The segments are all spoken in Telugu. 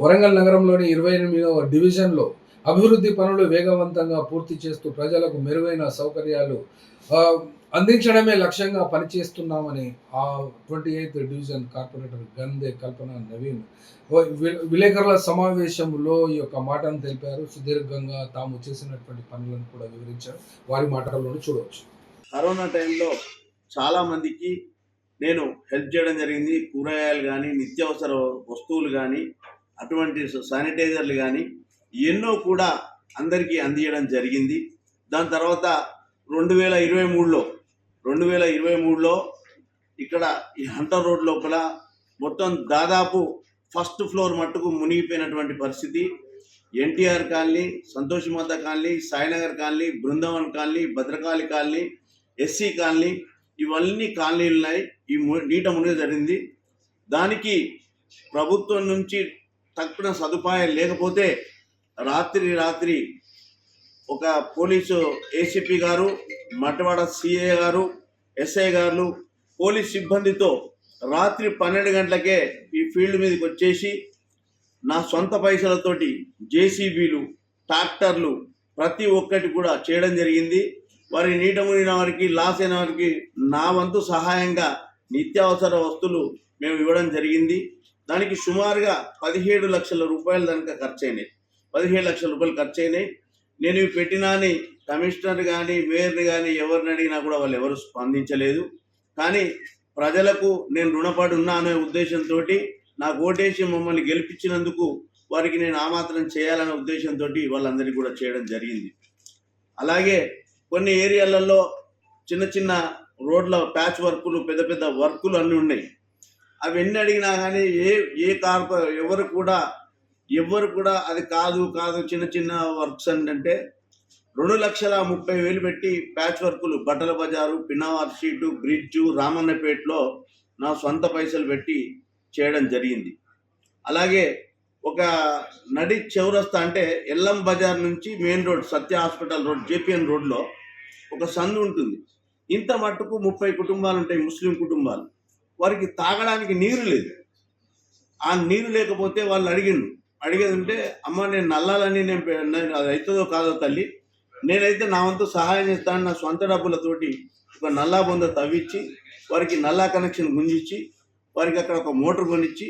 వరంగల్ నగరంలోని 28వ డివిజన్‌లో అభివృద్ధి పనులు వేగవంతంగా పూర్తి చేస్తూ ప్రజలకు మెరుగైన సౌకర్యాలు ఆహ్, అందించడమే లక్ష్యంగా పనిచేస్తున్నామని 28థ్ డివిజన్ కార్పొరేటర్ గంధే కల్పన నవీన్ విలేకరుల సమావేశంలో ఈ యొక్క మాటను తెలిపారు. సుదీర్ఘంగా తాము చేసినటువంటి పనులను కూడా వివరించారు. వారి మాటల్లోనే చూడవచ్చు. కరోనా టైంలో చాలామందికి నేను హెల్ప్ చేయడం జరిగింది. కూరగాయలు కానీ, నిత్యావసర వస్తువులు కానీ, అటువంటి శానిటైజర్లు కానీ ఎన్నో కూడా అందరికీ అందించడం జరిగింది. దాని తర్వాత 2023లో ఇక్కడ ఈ హంటర్ రోడ్ లోపల మొత్తం దాదాపు ఫస్ట్ ఫ్లోర్ మట్టుకు మునిగిపోయినటువంటి పరిస్థితి. NTR colony, Santoshi Mata colony, Sainagar colony, Brindavan colony, Bhadrakali colony, SC colony, ఇవన్నీ కాలనీలు ఉన్నాయి. ఈ నీట మునిగి జరిగింది. దానికి ప్రభుత్వం నుంచి తక్కువ సదుపాయం లేకపోతే రాత్రి ఒక పోలీసు ఏసీపీ గారు, మట్టవాడ సిఐ గారు, ఎస్ఐ గారు పోలీస్ సిబ్బందితో రాత్రి 12 గంటలకే ఈ ఫీల్డ్ మీదకి వచ్చేసి నా సొంత పైసలతోటి జేసీబీలు, ట్రాక్టర్లు ప్రతి ఒక్కటి కూడా చేయడం జరిగింది. వారి నీట మునిగిన వారికి, లాస్ అయిన వారికి నా వంతు సహాయంగా నిత్యావసర వస్తువులు మేము ఇవ్వడం జరిగింది. దానికి సుమారుగా 17 లక్షల రూపాయలు దానికి ఖర్చు అయినాయి. 17 లక్షల రూపాయలు ఖర్చు అయినాయి. నేను ఇవి పెట్టినా అని కమిషనర్ కానీ, మేయర్ని కానీ ఎవరిని అడిగినా కూడా వాళ్ళు ఎవరు స్పందించలేదు. కానీ ప్రజలకు నేను రుణపడి ఉన్నా అనే ఉద్దేశంతో నాకు ఓటేసి మమ్మల్ని గెలిపించినందుకు వారికి నేను ఆ మాత్రం చేయాలనే ఉద్దేశంతో వాళ్ళందరికీ కూడా చేయడం జరిగింది. అలాగే కొన్ని ఏరియాలలో చిన్న రోడ్ల ప్యాచ్ వర్కులు, పెద్ద వర్కులు అన్నీ ఉన్నాయి. అవన్నీ అడిగినా కానీ ఎవరు కూడా అది కాదు చిన్న వర్క్స్ అంటే 2,30,000 పెట్టి ప్యాచ్ వర్కులు బట్టల బజారు, పిన్నవార్ షీటు, బ్రిడ్జు, రామన్నపేటలో నా సొంత పైసలు పెట్టి చేయడం జరిగింది. అలాగే ఒక నడి చౌరస్తా అంటే ఎల్లం బజార్ నుంచి మెయిన్ రోడ్, సత్య హాస్పిటల్ రోడ్, జేపీఎన్ రోడ్లో ఒక సందు ఉంటుంది. ఇంత మట్టుకు 30 కుటుంబాలు ఉంటాయి, ముస్లిం కుటుంబాలు. వారికి తాగడానికి నీరు లేదు. ఆ నీరు లేకపోతే వాళ్ళు అడిగేదంటే, అమ్మ నేను నల్లాలని నేను అది అవుతుందో కాదో తల్లి, నేనైతే నా వంతు సహాయం చేస్తాను. నా సొంత డబ్బులతోటి ఒక నల్లా బొంద తవ్వించి వారికి నల్లా కనెక్షన్ గుంజించి వారికి అక్కడ ఒక మోటార్ కొనిచ్చి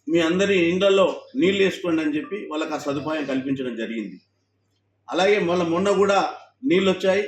మీ అందరి ఇండ్లలో నీళ్ళు వేసుకోండి అని చెప్పి వాళ్ళకి ఆ సదుపాయం కల్పించడం జరిగింది. అలాగే మొన్న కూడా నీళ్ళు వచ్చాయి.